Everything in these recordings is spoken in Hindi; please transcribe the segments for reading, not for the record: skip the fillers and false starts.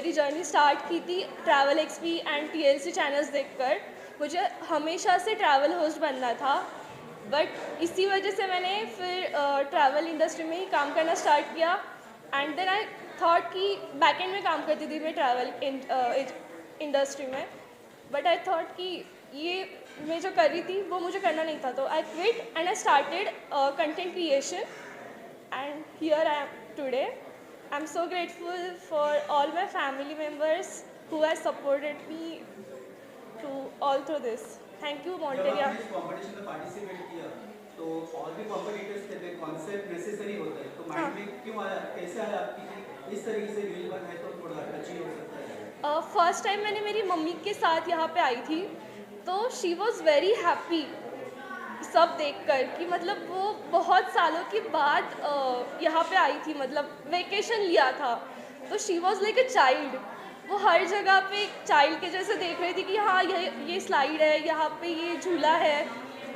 मेरी जर्नी स्टार्ट की थी travel XP and TLC channels देखकर। मुझे हमेशा से ट्रैवल होस्ट बनना था, बट इसी वजह से मैंने फिर ट्रैवल इंडस्ट्री में ही काम करना स्टार्ट किया। एंड देन आई थॉट कि बैकएंड में काम करती थी मैं ट्रैवल इंडस्ट्री में, बट आई थॉट कि ये मैं जो कर रही थी वो मुझे करना नहीं था, तो I quit and I started content creation and here I am today. I'm so grateful for all my family members who have supported me to all through this. Thank you, Monteria. जब आपने इस कंपटीशन में पार्टिसिपेट किया तो और भी कॉम्पिटिटर्स थे, कॉन्सेप्ट नेसेसरी होता है, तो माइंड में क्यों आया, कैसे आया आपकी कि इस तरीके से रील बनाए तो थोड़ा अच्छी हो सकता है? फर्स्ट टाइम मैंने मेरी मम्मी के साथ यहाँ पे आई थी, तो शी वॉज वेरी हैप्पी सब देखकर कि मतलब वो बहुत सालों के बाद यहाँ पे आई थी, मतलब वेकेशन लिया था, तो she was like a child. वो हर जगह पे एक चाइल्ड के जैसे देख रही थी कि हाँ ये स्लाइड है, यहाँ पे ये झूला है,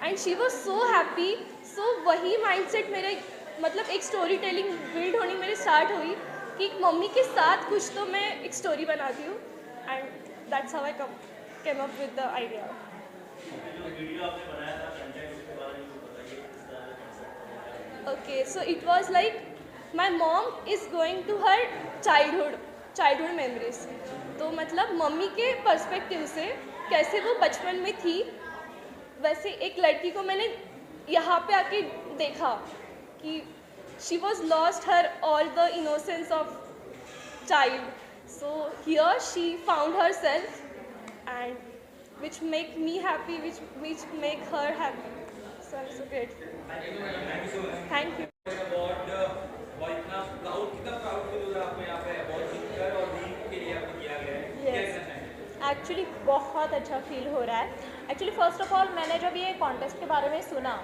and she was so happy. So वही माइंडसेट मेरे मतलब एक स्टोरी टेलिंग बिल्ड होनी मेरी स्टार्ट हुई कि एक मम्मी के साथ कुछ तो मैं एक स्टोरी बनाती हूँ, and that's how I came up with the idea. Okay, so it was like my mom is going to her childhood memories. तो मतलब मम्मी के पर्सपेक्टिव से कैसे वो बचपन में थी, वैसे एक लड़की को मैंने यहाँ पे आके देखा कि she was lost her all the innocence of child. So here she found herself, and which make me happy, which make her happy. So I'm so grateful. Thank you so much. Thank you. Award और इतना प्राउड फील हो रहा है आपको यहाँ पे अवार्ड जीतकर और रील के लिए आपको दिया गया है, क्या कहना चाहेंगे? एक्चुअली बहुत अच्छा फील हो रहा है। एक्चुअली फ़र्स्ट ऑफ ऑल मैंने जब ये कॉन्टेस्ट के बारे में सुना,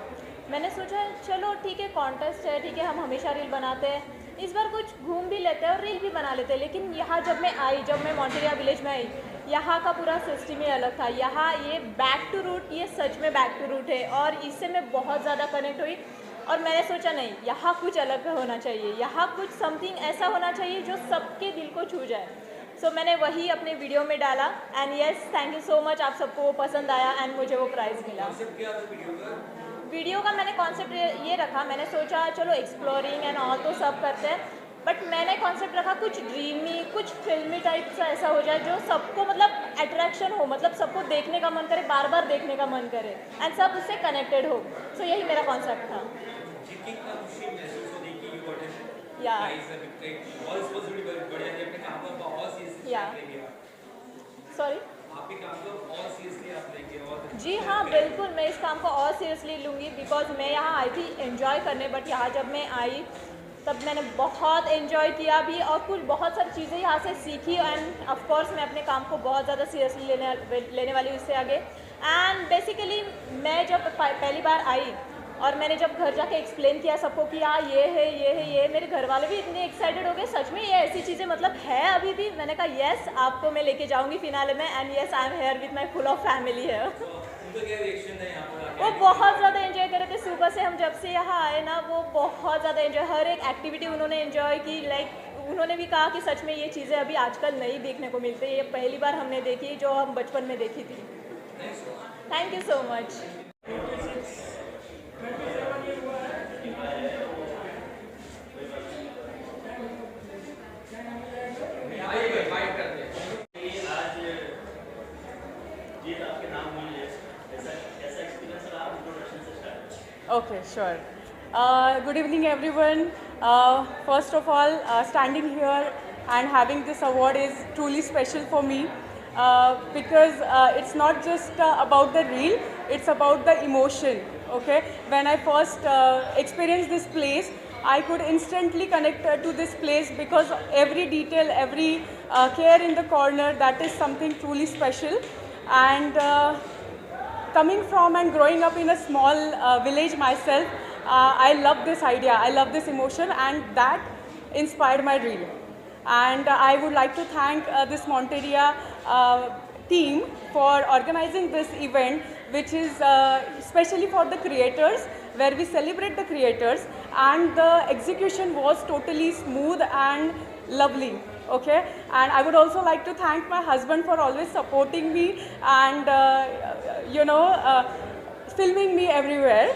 मैंने सोचा चलो ठीक है कॉन्टेस्ट है, ठीक है हम हमेशा रील बनाते हैं, इस बार कुछ घूम भी लेते हैं और रील भी बना लेते हैं। लेकिन यहाँ जब मैं मॉन्टेरिया विलेज में आई, यहाँ का पूरा सिस्टम ही अलग था। यहाँ ये बैक टू रूट, ये सच में बैक टू रूट है, और इससे मैं बहुत ज़्यादा कनेक्ट हुई। और मैंने सोचा नहीं, यहाँ कुछ अलग होना चाहिए, यहाँ कुछ समथिंग ऐसा होना चाहिए जो सबके दिल को छू जाए। सो मैंने वही अपने वीडियो में डाला, and yes thank you so much, आप सबको वो पसंद आया एंड मुझे वो प्राइज़ मिला। वीडियो का मैंने कॉन्सेप्ट ये रखा, मैंने सोचा चलो एक्सप्लोरिंग एंड ऑल तो सब करते हैं, बट मैंने कॉन्सेप्ट रखा कुछ ड्रीमी, कुछ फिल्मी टाइप सा ऐसा हो जाए जो सबको मतलब अट्रैक्शन हो, मतलब सबको देखने का मन करे, बार बार देखने का मन करे, एंड सब उससे कनेक्टेड हो। सो यही मेरा कॉन्सेप्ट था। सॉरी जी हाँ, बिल्कुल मैं इस काम को और सीरियसली लूँगी, बिकॉज मैं यहाँ आई थी एंजॉय करने, बट यहाँ जब मैं आई तब मैंने बहुत एंजॉय किया भी और कुछ बहुत सारी चीज़ें यहाँ से सीखी, एंड ऑफ कोर्स मैं अपने काम को बहुत ज़्यादा सीरियसली लेने वाली हूँ इससे आगे। एंड बेसिकली मैं जब पहली बार आई और मैंने जब घर जाके एक्सप्लेन किया सबको कि हाँ ये है, मेरे घर वाले भी इतने एक्साइटेड हो गए, सच में ये ऐसी चीज़ें मतलब है अभी भी। मैंने कहा येस आपको मैं लेके जाऊँगी फिनाले में, and yes I am here with my full of family है। वो बहुत ज़्यादा एंजॉय कर रहे थे, सुबह से हम जब से यहाँ आए ना, वो बहुत ज़्यादा एंजॉय, हर एक एक्टिविटी उन्होंने एंजॉय की। लाइक उन्होंने भी कहा कि सच में ये चीज़ें अभी आजकल नहीं देखने को मिलती, ये पहली बार हमने देखी जो हम बचपन में देखी थी। Thank you so much. Okay, sure. Good evening, everyone. First of all, standing here and having this award is truly special for me because it's not just about the reel, it's about the emotion. Okay, when I first experienced this place, I could instantly connect to this place because every detail, every care in the corner, that is something truly special. And coming from and growing up in a small village myself, I love this idea, I love this emotion, and that inspired my reel. And I would like to thank this Monteria team for organizing this event, which is especially for the creators, where we celebrate the creators, and the execution was totally smooth and lovely. Okay, and I would also like to thank my husband for always supporting me and filming me everywhere.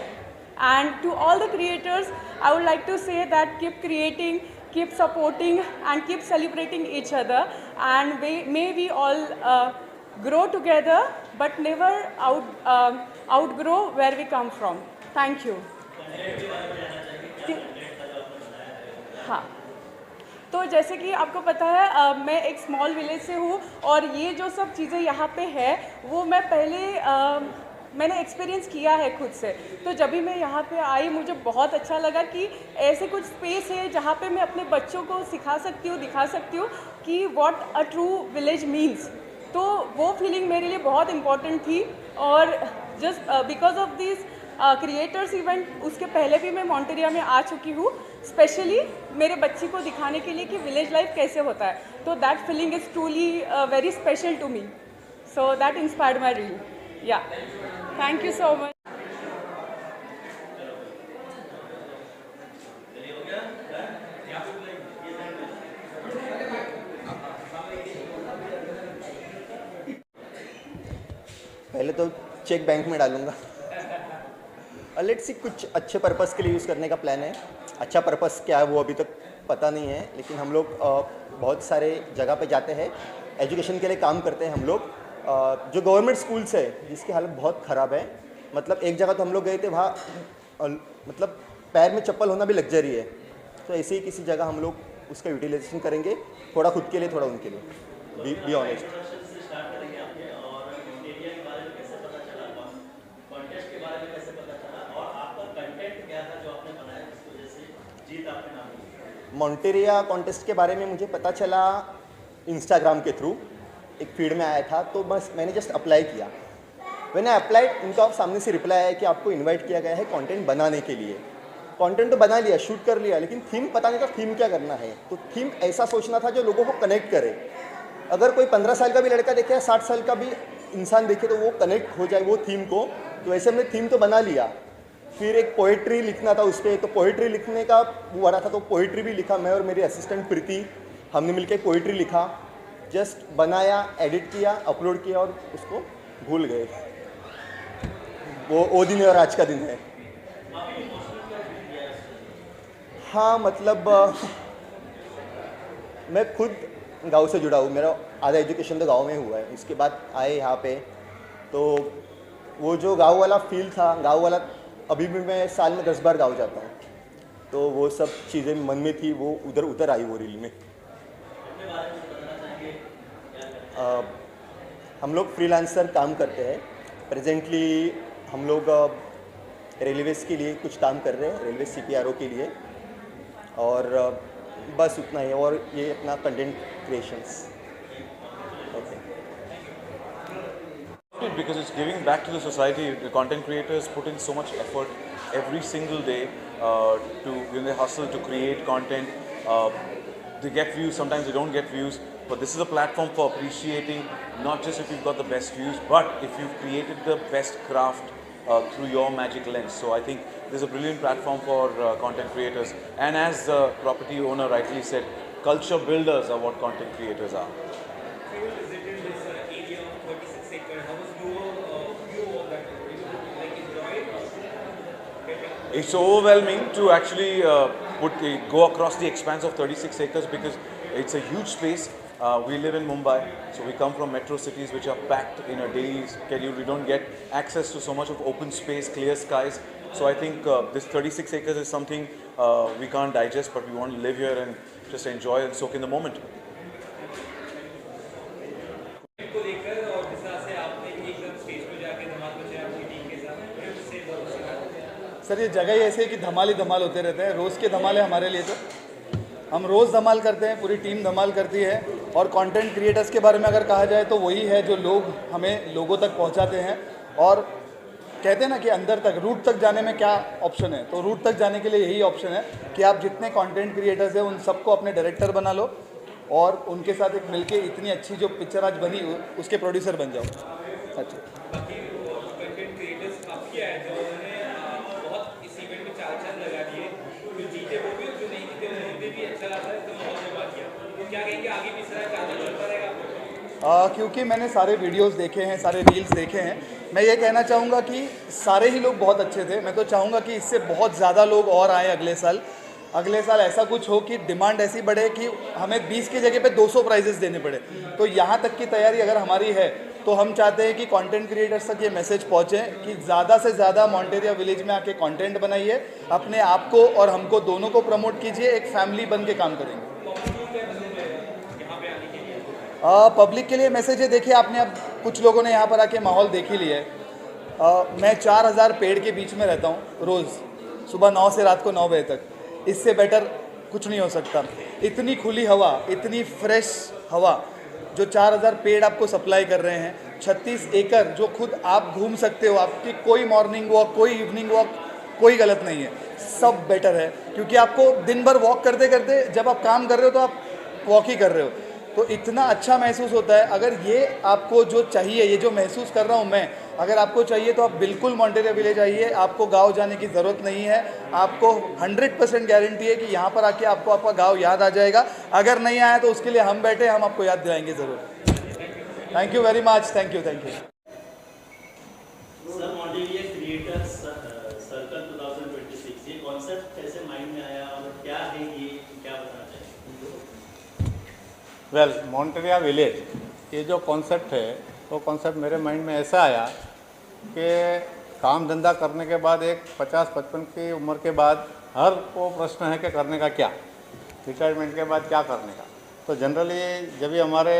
And to all the creators, I would like to say that keep creating, keep supporting, and keep celebrating each other. And may we all grow together, but never outgrow where we come from. Thank you. हाँ, तो जैसे कि आपको पता है मैं एक स्मॉल विलेज से हूँ और ये जो सब चीज़ें यहाँ पे है वो मैं पहले मैंने एक्सपीरियंस किया है खुद से। तो जब भी मैं यहाँ पे आई मुझे बहुत अच्छा लगा कि ऐसे कुछ स्पेस है जहाँ पे मैं अपने बच्चों को सिखा सकती हूँ, दिखा सकती हूँ कि what a true village means. तो वो फीलिंग मेरे लिए बहुत इम्पॉर्टेंट थी और just because of this creators event उसके पहले भी मैं मॉन्टेरिया में आ चुकी हूँ, स्पेशली मेरे बच्ची को दिखाने के लिए कि विलेज लाइफ कैसे होता है। तो that feeling is truly very special to me, so that inspired my reel. Yeah thank you so much. पहले तो चेक बैंक में डालूंगा। लेट्स सी, कुछ अच्छे पर्पस के लिए यूज़ करने का प्लान है। अच्छा पर्पस क्या है वो अभी तक पता नहीं है, लेकिन हम लोग बहुत सारे जगह पे जाते हैं, एजुकेशन के लिए काम करते हैं हम लोग। जो गवर्नमेंट स्कूल्स है जिसकी हालत बहुत ख़राब है, मतलब एक जगह तो हम लोग गए थे वहाँ मतलब पैर में चप्पल होना भी लग्जरी है। तो ऐसे ही किसी जगह हम लोग उसका यूटिलाइजेशन करेंगे, थोड़ा खुद के लिए थोड़ा उनके लिए। Be honest. मॉन्टेरिया कॉन्टेस्ट के बारे में मुझे पता चला इंस्टाग्राम के थ्रू, एक फीड में आया था, तो बस मैंने जस्ट अप्लाई किया। मैंने अप्लाइड, उनका सामने से रिप्लाई आया कि आपको इनवाइट किया गया है कंटेंट बनाने के लिए। कंटेंट तो बना लिया, शूट कर लिया, लेकिन थीम पता नहीं था थीम क्या करना है। तो थीम ऐसा सोचना था जो लोगों को कनेक्ट करे। अगर कोई 15 साल का भी लड़का देखे या 60 साल का भी इंसान देखे तो वो कनेक्ट हो जाए वो थीम को। तो ऐसे हमने थीम तो बना लिया। फिर एक पोइट्री लिखना था उस पर, तो पोइट्री लिखने का वो आ रहा था, तो पोइट्री भी लिखा। मैं और मेरी असिस्टेंट प्रीति हमने मिलकर पोइट्री लिखा, जस्ट बनाया, एडिट किया, अपलोड किया और उसको भूल गए। वो दिन है और आज का दिन है। हाँ, मतलब मैं खुद गांव से जुड़ा हूँ, मेरा आधा एजुकेशन तो गांव में हुआ है। उसके बाद आए यहाँ पे, तो वो जो गांव वाला फील था, गांव वाला, अभी भी मैं साल में 10 बार गांव जाता हूँ, तो वो सब चीज़ें मन में थी, वो उधर उतर आई वो रील में। हम लोग फ्रीलांसर काम करते हैं। प्रेजेंटली हम लोग रेलवेज़ के लिए कुछ काम कर रहे हैं, रेलवे CPRO के लिए, और बस उतना ही। और ये अपना content creations. Because it's giving back to the society. The content creators put in so much effort every single day to they hustle to create content. They get views, sometimes they don't get views, but this is a platform for appreciating not just if you've got the best views, but if you've created the best craft through your magic lens. So I think this is a brilliant platform for content creators. And as the property owner rightly said, culture builders are what content creators are. You visited this area of 36 acres. How was your view of that? Did you like enjoy it? It's overwhelming to actually go across the expanse of 36 acres because it's a huge space. We live in Mumbai, so we come from metro cities which are packed in a daily schedule. We don't get access to so much of open space, clear skies. So I think this 36 acres is something we can't digest, but we want to live here and just enjoy and soak in the moment. को लेकर और जिस तरह से आपने एकदम स्टेज पे जाके धमाल मचाया अपनी टीम के साथ, उससे बहुत सर, ये जगह ही ऐसे है कि धमाल ही धमाल होते रहते हैं। रोज़ के धमाल है हमारे लिए। तो हम रोज़ धमाल करते हैं, पूरी टीम धमाल करती है। और कंटेंट क्रिएटर्स के बारे में अगर कहा जाए तो वही है जो लोग हमें लोगों तक पहुंचाते हैं। और कहते हैं ना कि अंदर तक, रूट तक जाने में क्या ऑप्शन है, तो रूट तक जाने के लिए यही ऑप्शन है कि आप जितने कंटेंट क्रिएटर्स हैं उन सबको अपने डायरेक्टर बना लो और उनके साथ एक मिलके इतनी अच्छी जो पिक्चर आज बनी उसके प्रोड्यूसर बन जाओ। अच्छा, बाकी कंटेंट क्रिएटर्स काफ़ी आए थे, उन्होंने बहुत इस इवेंट में चाल लगा दिए। जो जीते वो भी, जो नहीं जीते उन्होंने भी अच्छा लगा, एकदम बहुत मजा किया। तो क्या कहेंगे आगे क्योंकि मैंने सारे वीडियोस देखे हैं, सारे रील्स देखे हैं, मैं ये कहना चाहूँगा कि सारे ही लोग बहुत अच्छे थे। मैं तो चाहूँगा कि इससे बहुत ज़्यादा लोग और आए अगले साल। अगले साल ऐसा कुछ हो कि डिमांड ऐसी बढ़े कि हमें 20 की जगह पे 200 प्राइजेस देने पड़े। तो यहाँ तक की तैयारी अगर हमारी है तो हम चाहते हैं कि कंटेंट क्रिएटर्स तक ये मैसेज पहुँचे कि ज़्यादा से ज़्यादा मॉन्टेरिया विलेज में आके कंटेंट बनाइए, अपने आप को और हमको दोनों को प्रमोट कीजिए, एक फैमिली बन के काम करेंगे। पब्लिक के लिए मैसेज है, देखिए आपने अब कुछ लोगों ने यहाँ पर आके माहौल देख ही लिया है। मैं 4000 पेड़ के बीच में रहता हूँ रोज़, सुबह 9 से रात को 9 बजे तक। इससे बेटर कुछ नहीं हो सकता। इतनी खुली हवा, इतनी फ्रेश हवा जो 4000 पेड़ आपको सप्लाई कर रहे हैं, 36 एकड़ जो खुद आप घूम सकते हो, आपकी कोई मॉर्निंग वॉक, कोई इवनिंग वॉक, कोई गलत नहीं है, सब बेटर है। क्योंकि आपको दिन भर वॉक करते करते जब आप काम कर रहे हो तो आप वॉक ही कर रहे हो, तो इतना अच्छा महसूस होता है। अगर ये आपको जो चाहिए, ये जो महसूस कर रहा हूँ मैं, अगर आपको चाहिए तो आप बिल्कुल मॉन्टेरिया विलेज आइए। आपको गांव जाने की ज़रूरत नहीं है। आपको 100% गारंटी है कि यहाँ पर आके आपको आपका गांव याद आ जाएगा। अगर नहीं आया तो उसके लिए हम बैठे, हम आपको याद दिलाएंगे ज़रूर। Thank you very much. Thank you. Sir, मॉन्टेरिया क्रिएटर्स सर्कल 2026 ये कॉन्सेप्ट कैसे माइंड में आया और क्या है ये, क्या बताना चाहिए? वेल, मॉन्टेरिया विलेज ये जो कॉन्सेप्ट है वो कॉन्सेप्ट मेरे माइंड में ऐसा आया कि काम धंधा करने के बाद एक 50-55 की उम्र के बाद हर को प्रश्न है कि करने का क्या, रिटायरमेंट के बाद क्या करने का। तो जनरली जब भी हमारे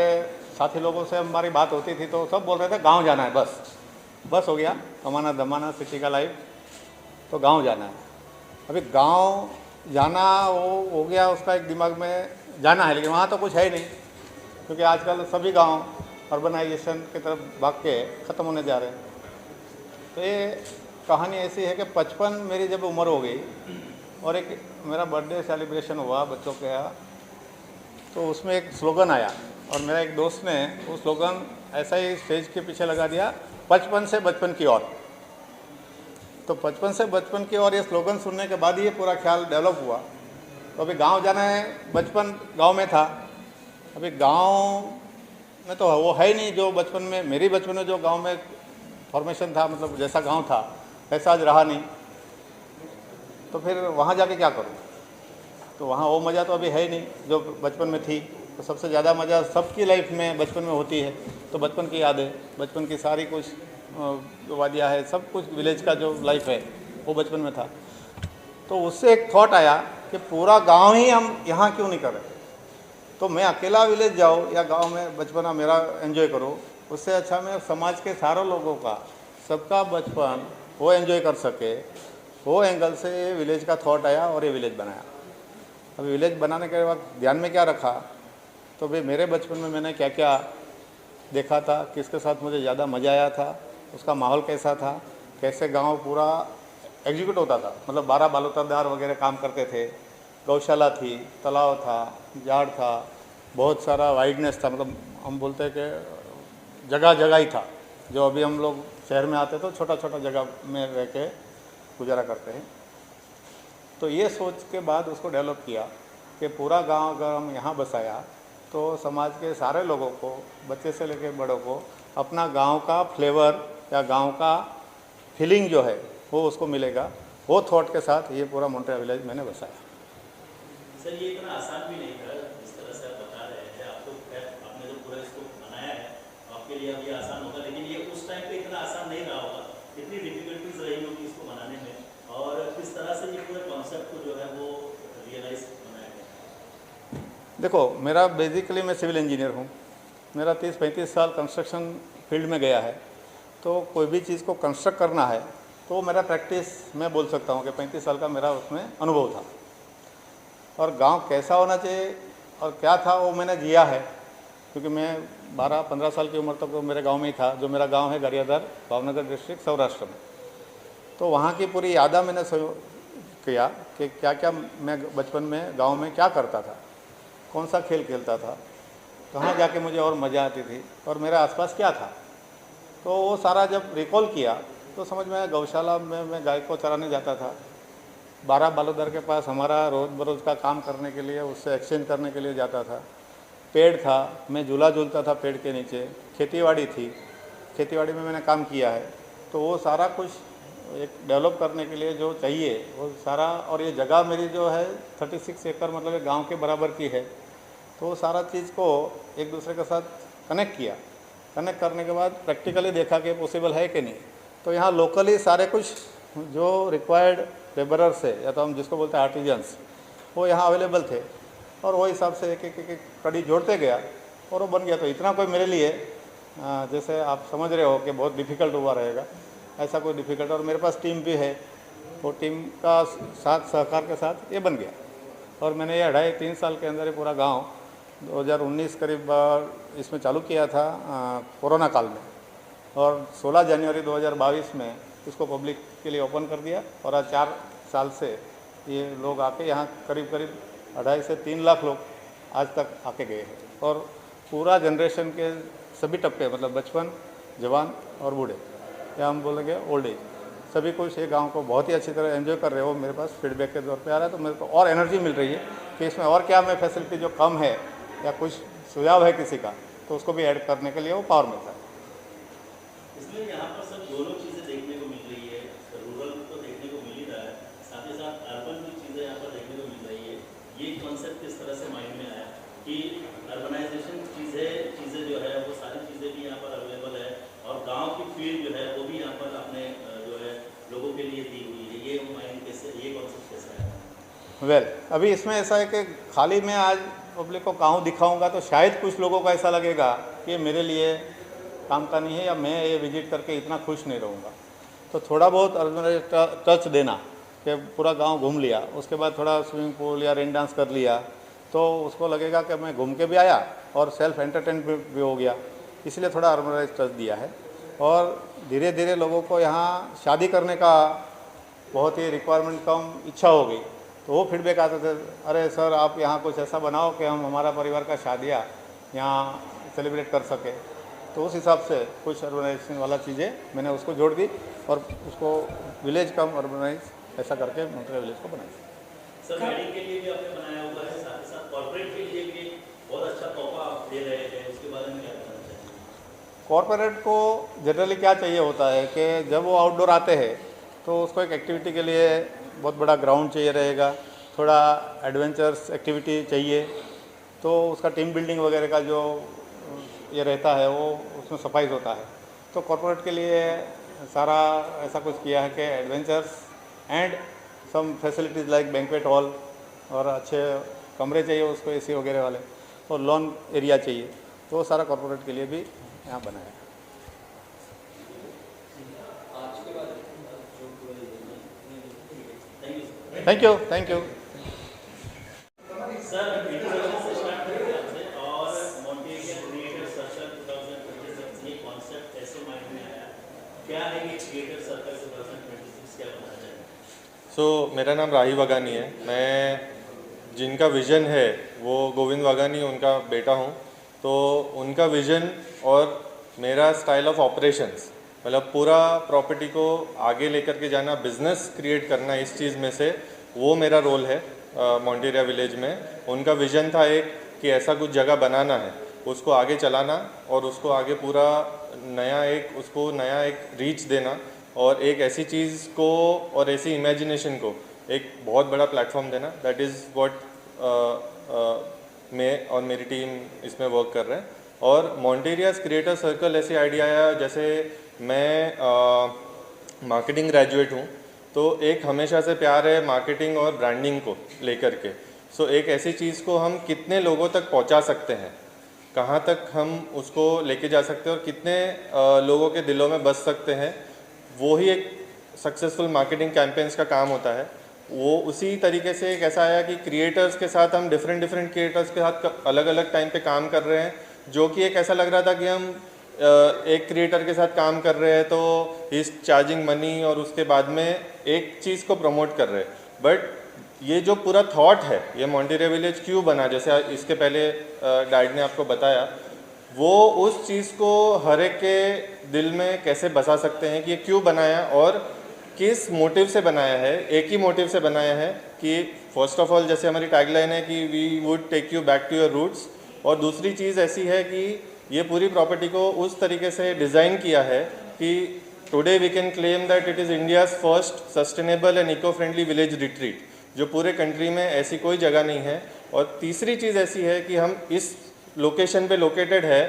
साथी लोगों से हमारी बात होती थी तो सब बोल रहे थे गांव जाना है, बस हो गया, कमाना धमाना सिटी का लाइफ, तो गांव जाना है। अभी गांव जाना वो हो गया, उसका एक दिमाग में जाना है, लेकिन वहाँ तो कुछ है ही नहीं, क्योंकि आजकल सभी गांव अर्बनाइजेशन की तरफ भाग के ख़त्म होने जा रहे हैं। तो ये कहानी ऐसी है कि 55 मेरी जब उम्र हो गई और एक मेरा बर्थडे सेलिब्रेशन हुआ बच्चों के यहाँ, तो उसमें एक स्लोगन आया और मेरा एक दोस्त ने वो स्लोगन ऐसा ही स्टेज के पीछे लगा दिया, 55 से बचपन की ओर। तो 55 से बचपन की ओर ये स्लोगन सुनने के बाद ये पूरा ख्याल डेवलप हुआ। तो अभी गांव जाना है, बचपन गांव में था, अभी गांव में तो वो है ही नहीं जो बचपन में, मेरी बचपन में जो गांव में फॉर्मेशन था, मतलब जैसा गांव था वैसा आज रहा नहीं। तो फिर वहाँ जाके क्या करूँ? तो वहाँ वो मज़ा तो अभी है ही नहीं जो बचपन में थी। तो सबसे ज़्यादा मज़ा सबकी लाइफ में बचपन में होती है। तो बचपन की यादें, बचपन की सारी कुछ जो वादियाँ है, सब कुछ विलेज का जो लाइफ है वो बचपन में था। तो उससे एक थॉट आया कि पूरा गांव ही हम यहाँ क्यों नहीं कर रहे, तो मैं अकेला विलेज जाऊँ या गांव में बचपना मेरा एंजॉय करूँ, उससे अच्छा मैं समाज के सारे लोगों का, सबका बचपन वो एंजॉय कर सके, वो एंगल से ये विलेज का थॉट आया और ये विलेज बनाया। अभी विलेज बनाने के बाद ध्यान में क्या रखा, तो भाई मेरे बचपन में मैंने क्या क्या देखा था, किसके साथ मुझे ज़्यादा मज़ा आया था, उसका माहौल कैसा था, कैसे गांव पूरा एग्जीक्यूट होता था, मतलब 12 बालूतरदार वगैरह काम करते थे, गौशाला थी, तालाब था, झाड़ था, बहुत सारा वाइडनेस था, मतलब हम बोलते हैं कि जगह जगह ही था। जो अभी हम लोग शहर में आते तो छोटा छोटा जगह में रह के गुजारा करते हैं। तो ये सोच के बाद उसको डेवलप किया कि पूरा गांव अगर हम यहाँ बसाया तो समाज के सारे लोगों को, बच्चे से लेकर बड़ों को, अपना गांव का फ्लेवर या गांव का फीलिंग जो है वो उसको मिलेगा। वो थॉट के साथ ये पूरा मॉन्टेरिया विलेज मैंने बसाया। सर, ये इतना आसान भी नहीं था जिस तरह से आप बता रहे हैं। आप तो आपने जो पूरा इसको बनाया है आपके लिए अब ये आसान होगा, लेकिन ये उस टाइम पे इतना आसान नहीं रहा होगा, इतनी डिफिकल्टीज रही होगी इसको बनाने में, और किस तरह से ये पूरे कॉन्सेप्ट को जो है वो रियलाइज बनाया गया। देखो, मेरा बेसिकली मैं सिविल इंजीनियर हूँ, मेरा 30-35 साल कंस्ट्रक्शन फील्ड में गया है। तो कोई भी चीज़ को कंस्ट्रक्ट करना है तो मेरा प्रैक्टिस, मैं बोल सकता हूँ कि 35 साल का मेरा उसमें अनुभव था। और गांव कैसा होना चाहिए और क्या था वो मैंने जिया है, क्योंकि मैं 12-15 साल की उम्र तक तो मेरे गांव में ही था। जो मेरा गांव है गरियादर, भावनगर डिस्ट्रिक्ट, सौराष्ट्र में। तो वहाँ की पूरी यादा मैंने किया कि क्या क्या मैं बचपन में गांव में क्या करता था, कौन सा खेल खेलता था, कहाँ जाके मुझे और मज़ा आती थी और मेरे आसपास क्या था। तो वो सारा जब रिकॉल किया तो समझ में आया, गौशाला में मैं गाय को चराने जाता था, 12 बालूदार के पास हमारा रोज़ बरोज़ का काम करने के लिए, उससे एक्सचेंज करने के लिए जाता था। पेड़ था, मैं झूला झूलता था पेड़ के नीचे, खेतीबाड़ी थी, खेतीबाड़ी में मैंने काम किया है। तो वो सारा कुछ एक डेवलप करने के लिए जो चाहिए वो सारा, और ये जगह मेरी जो है 36 एकड़ मतलब एक गांव के बराबर की है। तो वो सारा चीज़ को एक दूसरे के साथ कनेक्ट किया, कनेक्ट करने के बाद प्रैक्टिकली देखा कि पॉसिबल है कि नहीं। तो यहाँ लोकली सारे कुछ जो रिक्वायर्ड लेबरर्स है, या तो हम जिसको बोलते हैं आर्टिजन्स, वो यहाँ अवेलेबल थे, और वो हिसाब से एक एक कड़ी जोड़ते गया और वो बन गया। तो इतना कोई मेरे लिए जैसे आप समझ रहे हो कि बहुत डिफ़िकल्ट हुआ रहेगा, ऐसा कोई डिफ़िकल्ट, और मेरे पास टीम भी है, वो टीम का साथ सहकार के साथ ये बन गया। और मैंने ये 2.5-3 साल के अंदर ये पूरा गांव 2019 करीब इसमें चालू किया था कोरोना काल में, और 16 जनवरी 2022 में इसको पब्लिक के लिए ओपन कर दिया। और आज 4 साल से ये लोग आके यहाँ करीब 2.5 से 3 लाख लोग आज तक आके गए हैं, और पूरा जनरेशन के सभी टप्पे, मतलब बचपन, जवान और बूढ़े, या हम बोलेंगे ओल्ड एज, सभी कुछ ये गांव को बहुत ही अच्छी तरह एंजॉय कर रहे हो। मेरे पास फीडबैक के तौर पे आ रहा है, तो मेरे को और एनर्जी मिल रही है कि इसमें और क्या मैं फैसिलिटी जो कम है या कुछ सुझाव है किसी का, तो उसको भी ऐड करने के लिए वो पावर मिलता है। इसमें यहाँ पर सब दोनों चीज़ें देखने को मिल रही है, रूरल तो देखने को मिल ही रहा है, साथ ही साथ अर्बन भी चीज़ें यहाँ पर देखने को मिल रही है। ये कॉन्सेप्ट किस तरह से माइंड में आया कि अर्बनाइजेशन चीज़ें जो है वो सारी चीज़ें भी यहाँ पर अवेलेबल है, और गांव की फील्ड जो है वो भी यहाँ पर अपने जो है लोगों के लिए दी हुई है। ये माइंड कैसे, ये कॉन्सेप्ट कैसे आया? वेल, अभी इसमें ऐसा है कि खाली मैं आज पब्लिक को गाँव दिखाऊंगा तो शायद कुछ लोगों को ऐसा लगेगा कि मेरे लिए काम का नहीं है, या मैं ये विजिट करके इतना खुश नहीं रहूँगा। तो थोड़ा बहुत अर्बनाइज टच देना कि पूरा गांव घूम लिया, उसके बाद थोड़ा स्विमिंग पूल या रेन डांस कर लिया, तो उसको लगेगा कि मैं घूम के भी आया और सेल्फ एंटरटेन भी हो गया। इसलिए थोड़ा अर्बनाइज टच दिया है। और धीरे धीरे लोगों को यहाँ शादी करने का बहुत ही रिक्वायरमेंट कम इच्छा हो गई, तो वो फीडबैक आते थे, अरे सर आप यहाँ कुछ ऐसा बनाओ कि हम हमारा परिवार का शादियाँ यहाँ सेलिब्रेट कर सके। तो उस हिसाब से कुछ अर्बनाइजेशन वाला चीज़ें मैंने उसको जोड़ दी, और उसको विलेज कम अर्बनाइज ऐसा करके मोन्टेरिया विलेज को बनाया। सर वेडिंग के लिए भी आपने बनाया हुआ है, साथ ही साथ कॉर्पोरेट के लिए भी बहुत अच्छा तोहफा आप दे रहे हैं, उसके बारे में क्या कहना चाहिए? कॉर्पोरेट को जनरली क्या चाहिए होता है कि जब वो आउटडोर आते हैं तो उसको एक एक्टिविटी के लिए बहुत बड़ा ग्राउंड चाहिए रहेगा, थोड़ा एडवेंचर्स एक्टिविटी चाहिए, तो उसका टीम बिल्डिंग वगैरह का जो ये रहता है वो उसमें सफाई होता है। तो कॉर्पोरेट के लिए सारा ऐसा कुछ किया है कि adventures and some facilities like banquet hall, और अच्छे कमरे चाहिए उसको एसी वगैरह वाले, और लॉन एरिया चाहिए, तो वो सारा कॉर्पोरेट के लिए भी यहाँ बनाया है। Thank you, thank you. Sir introduction से स्टार्ट करेंगे आपसे, और मोन्टेरिया क्रिएटर सर्कल 2026 ये कॉन्सेप्ट कैसे माइंड में आया, क्या है ये क्रिएटर सर्कल 2026, क्या बताना चाहेंगे? सो मेरा नाम राही वागानी है। मैं जिनका विज़न है वो गोविंद वागानी उनका बेटा हूँ। तो उनका विज़न और मेरा स्टाइल ऑफ ऑपरेशंस, मतलब पूरा प्रॉपर्टी को आगे लेकर के जाना, बिजनेस क्रिएट करना, इस चीज़ में से वो मेरा रोल है मोन्टेरिया विलेज में। उनका विज़न था एक कि ऐसा कुछ जगह बनाना है, उसको आगे चलाना और उसको आगे पूरा नया एक रीच देना, और एक ऐसी चीज़ को और ऐसी इमेजिनेशन को एक बहुत बड़ा प्लेटफॉर्म देना। दैट इज़ व्हाट मैं और मेरी टीम इसमें वर्क कर रहे हैं। और मोन्टेरियाज क्रिएटर सर्कल ऐसे आइडिया आया, जैसे मैं मार्केटिंग ग्रेजुएट हूँ, तो एक हमेशा से प्यार है मार्केटिंग और ब्रांडिंग को लेकर के। सो एक ऐसी चीज़ को हम कितने लोगों तक पहुँचा सकते हैं, कहाँ तक हम उसको लेके जा सकते हैं और कितने लोगों के दिलों में बस सकते हैं, वो ही एक सक्सेसफुल मार्केटिंग कैंपेन्स का काम होता है। वो उसी तरीके से एक ऐसा आया कि क्रिएटर्स के साथ हम डिफरेंट क्रिएटर्स के साथ अलग अलग टाइम पे काम कर रहे हैं, जो कि एक ऐसा लग रहा था कि हम एक क्रिएटर के साथ काम कर रहे हैं तो इस चार्जिंग मनी और उसके बाद में एक चीज़ को प्रमोट कर रहे हैं। बट ये जो पूरा थॉट है, ये मोन्टेरिया विलेज क्यों बना, जैसे इसके पहले डैड ने आपको बताया, वो उस चीज़ को हर एक के दिल में कैसे बसा सकते हैं कि ये क्यों बनाया और किस मोटिव से बनाया है। एक ही मोटिव से बनाया है कि फर्स्ट ऑफ ऑल, जैसे हमारी टैगलाइन है कि we would take you back to your roots, और दूसरी चीज़ ऐसी है कि ये पूरी प्रॉपर्टी को उस तरीके से डिज़ाइन किया है कि today we can claim that it is India's first sustainable and eco friendly village retreat, जो पूरे कंट्री में ऐसी कोई जगह नहीं है। और तीसरी चीज़ ऐसी है कि हम इस लोकेशन पे लोकेटेड है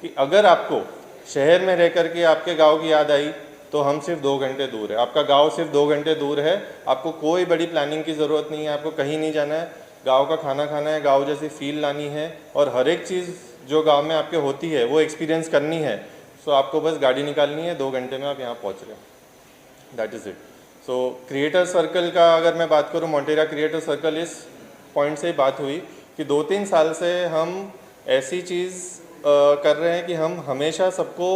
कि अगर आपको शहर में रह कर के आपके गांव की याद आई तो हम सिर्फ 2 घंटे दूर है, आपका गांव सिर्फ 2 घंटे दूर है, आपको कोई बड़ी प्लानिंग की ज़रूरत नहीं है, आपको कहीं नहीं जाना है, गांव का खाना खाना है, गांव जैसी फील लानी है और हर एक चीज़ जो गांव में आपके होती है वो एक्सपीरियंस करनी है। सो आपको बस गाड़ी निकालनी है, 2 घंटे में आप यहाँ पहुँच रहे हैं, that is it. So creator circle का अगर मैं बात करूँ, मोंटेरा क्रिएटर सर्कल, इस पॉइंट से ही बात हुई कि 2-3 साल से हम ऐसी चीज़ कर रहे हैं कि हम हमेशा सबको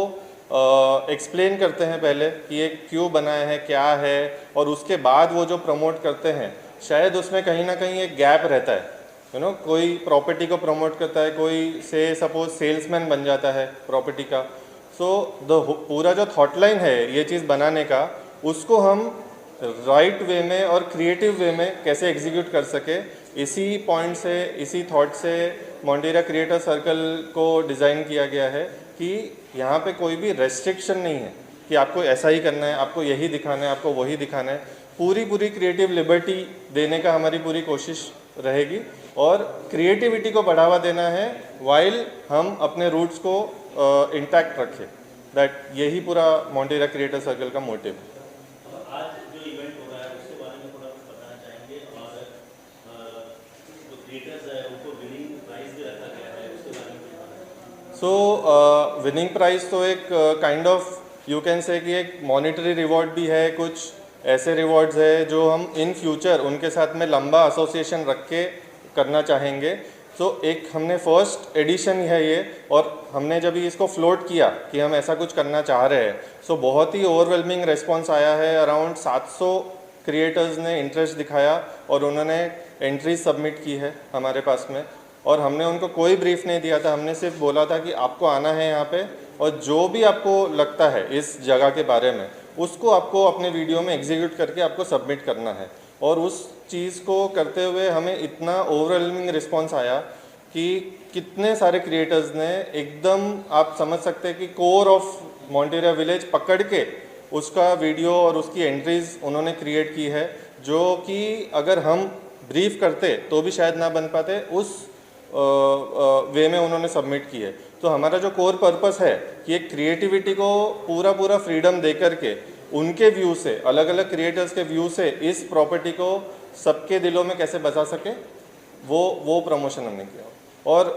एक्सप्लेन करते हैं पहले कि ये क्यों बनाया है, क्या है, और उसके बाद वो जो प्रमोट करते हैं शायद उसमें कहीं ना कहीं एक गैप रहता है, यू नो। कोई प्रॉपर्टी को प्रमोट करता है, कोई से सपोज सेल्समैन बन जाता है प्रॉपर्टी का। सो पूरा जो थॉटलाइन है ये चीज़ बनाने का, उसको हम राइट वे में और क्रिएटिव वे में कैसे एग्जीक्यूट कर सके, इसी पॉइंट से, इसी थॉट से मोंटेरा क्रिएटर सर्कल को डिज़ाइन किया गया है कि यहाँ पे कोई भी रेस्ट्रिक्शन नहीं है कि आपको ऐसा ही करना है, आपको यही दिखाना है, आपको वही दिखाना है। पूरी क्रिएटिव लिबर्टी देने का हमारी पूरी कोशिश रहेगी और क्रिएटिविटी को बढ़ावा देना है वाइल हम अपने रूट्स को इंटैक्ट रखें। दैट यही पूरा मोंटेरा क्रिएटर सर्कल का मोटिव है। आज जो इवेंट हो रहा है उसके बारे में थोड़ा कुछ बताना चाहेंगे, और जो क्रिएटर्स है उनको विनिंग प्राइज भी रखा गया है, उसके बारे में। सो विनिंग प्राइज तो एक kind of you can say कि एक मॉनेटरी रिवॉर्ड भी है, कुछ ऐसे रिवॉर्ड्स है जो हम इन फ्यूचर उनके साथ में लंबा एसोसिएशन रख के करना चाहेंगे। सो एक हमने फर्स्ट एडिशन है ये, और हमने जब इसको फ्लोट किया कि हम ऐसा कुछ करना चाह रहे हैं, सो बहुत ही ओवरवेलमिंग रिस्पॉन्स आया है। अराउंड 700 क्रिएटर्स ने इंटरेस्ट दिखाया और उन्होंने एंट्रीज सबमिट की है हमारे पास में, और हमने उनको कोई ब्रीफ नहीं दिया था, हमने सिर्फ बोला था कि आपको आना है यहाँ पे और जो भी आपको लगता है इस जगह के बारे में उसको आपको अपने वीडियो में एग्जीक्यूट करके आपको सबमिट करना है। और उस चीज़ को करते हुए हमें इतना ओवरवेलमिंग रिस्पॉन्स आया कि कितने सारे क्रिएटर्स ने एकदम, आप समझ सकते हैं कि कोर ऑफ मोंटेरा विलेज पकड़ के उसका वीडियो और उसकी एंट्रीज उन्होंने क्रिएट की है, जो कि अगर हम ब्रीफ करते तो भी शायद ना बन पाते, उस वे में उन्होंने सबमिट की है। तो हमारा जो कोर पर्पस है कि एक क्रिएटिविटी को पूरा फ्रीडम दे करके उनके व्यू से, अलग अलग क्रिएटर्स के व्यू से इस प्रॉपर्टी को सबके दिलों में कैसे बचा सके, वो प्रमोशन हमने किया। और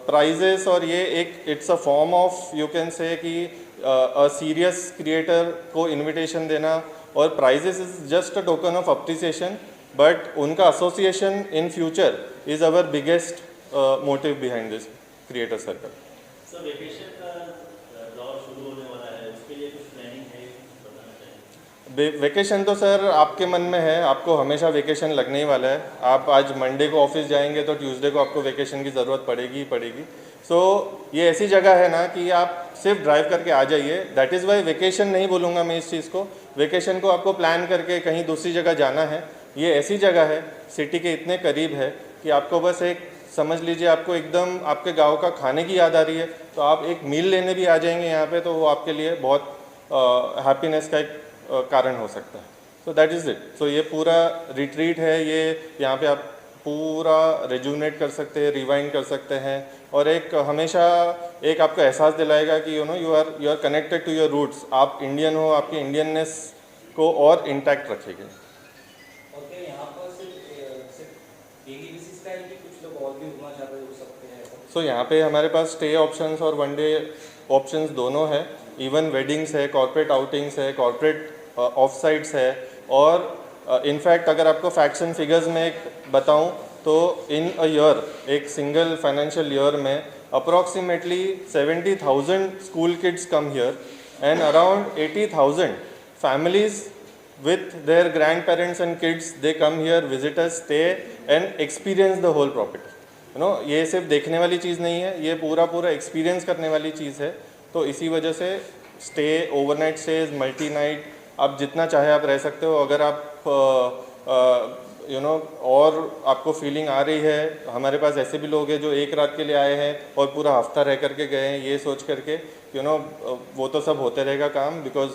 प्राइजेस और ये एक it's a form of you can say कि अ सीरियस क्रिएटर को इनविटेशन देना, और prizes is just a token of appreciation, but उनका association in future is our biggest motive behind this creator circle. Sir vacation का दौर शुरू होने वाला है, उसके लिए कुछ प्लानिंग है, बताना चाहिए। वेकेशन तो सर आपके मन में है, आपको हमेशा वेकेशन लगने ही वाला है। आप आज मंडे को ऑफिस जाएंगे तो ट्यूसडे को आपको वेकेशन की ज़रूरत पड़ेगी ही पड़ेगी। सो ये ऐसी जगह है ना कि आप सिर्फ ड्राइव करके आ जाइए, दैट इज़ वाई वेकेशन नहीं बोलूँगा मैं इस चीज़ को। वेकेशन को आपको प्लान करके कहीं दूसरी जगह जाना है, ये ऐसी जगह है, सिटी के इतने करीब है कि आपको बस एक समझ लीजिए आपको एकदम आपके गांव का खाने की याद आ रही है तो आप एक मील लेने भी आ जाएंगे यहाँ पे, तो वो आपके लिए बहुत हैप्पीनेस का एक कारण हो सकता है। So that is it. So ये पूरा रिट्रीट है, ये यहाँ पे आप पूरा रिजुनेट कर सकते हैं, रिवाइंड कर सकते हैं, और एक हमेशा एक आपको एहसास दिलाएगा कि you are connected to your roots. आप इंडियन हो, आपकी इंडियननेस को और इंटैक्ट रखेगी। ओके, यहाँ पर सिर्फ डेली बेसिस का है कि कुछ लोग और भी घूमना चाह रहे हो सकते हैं? सो यहाँ पे हमारे पास स्टे ऑप्शंस और वन डे ऑप्शंस दोनों है। इवन वेडिंग्स है, कॉर्पोरेट आउटिंग्स है, कॉर्पोरेट ऑफ साइट्स है, और इनफैक्ट अगर आपको फैक्ट्स एंड फिगर्स में एक बताऊं तो इन अ ईयर, एक सिंगल फाइनेंशियल ईयर में approximately 70,000 school kids come here and around 80,000 families with their grandparents and kids, they come here, visit us, stay and experience the whole property. You know, ये सिर्फ देखने वाली चीज़ नहीं है, ये पूरा एक्सपीरियंस करने वाली चीज़ है। तो इसी वजह से stay, overnight stage, multi night, आप जितना चाहे आप रह सकते हो। अगर आप यू नो और आपको फीलिंग आ रही है, हमारे पास ऐसे भी लोग हैं जो एक रात के लिए आए हैं और पूरा हफ्ता रह करके गए हैं, ये सोच करके यू नो वो तो सब होते रहेगा काम, because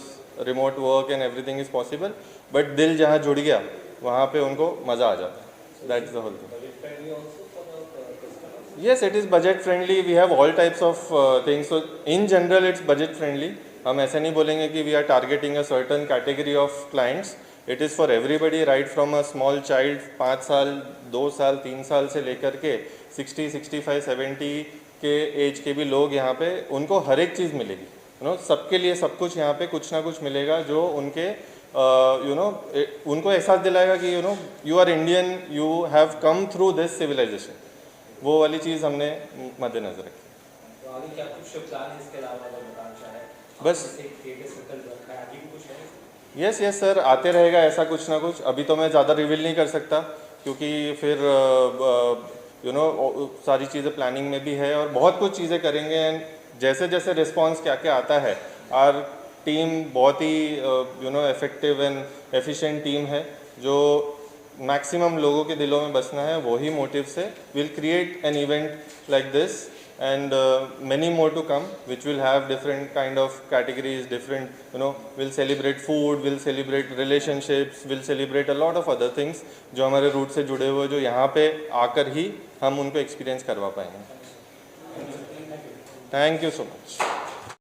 remote work and everything is possible, but दिल जहाँ जुड़ गया वहाँ पे उनको मज़ा आ जाता है. That is the whole thing. Yes, it is budget friendly. We have all types of things. So in general, it's budget friendly. हम ऐसे नहीं बोलेंगे कि we are targeting a certain category of clients. It is for everybody, right from a small child 5 साल 2 साल 3 साल से लेकर के 60, 65, 70 के एज के भी लोग यहाँ पे, उनको हर एक चीज़ मिलेगी. यू नो सबके लिए सब कुछ यहाँ पे कुछ ना कुछ मिलेगा जो उनके यू नो उनको एहसास दिलाएगा कि you know you are Indian, you have come through this civilisation. वो वाली चीज़ हमने मद्देनजर रखी. तो आगे क्या कुछ प्लान है इसके अलावा अगर बताना चाहें? बस क्रिएटिव सर्कल रखा है, आगे भी कुछ है? यस यस सर, आते रहेगा ऐसा कुछ ना कुछ. अभी तो मैं ज़्यादा रिवील नहीं कर सकता क्योंकि फिर यू नो सारी चीज़ें प्लानिंग में भी है और बहुत कुछ चीज़ें करेंगे. एंड जैसे जैसे रिस्पॉन्स क्या क्या आता है, आर टीम बहुत ही you know effective and efficient team है जो मैक्सिमम लोगों के दिलों में बसना है. वही मोटिव से will create an event like this and many more to come, which will have different kind of categories, different you know we'll celebrate food, we'll celebrate relationships, we'll celebrate a lot of other things जो हमारे रूट से जुड़े हुए, जो यहाँ पे आकर ही हम उनको एक्सपीरियंस करवा पाएंगे. Thank you so much.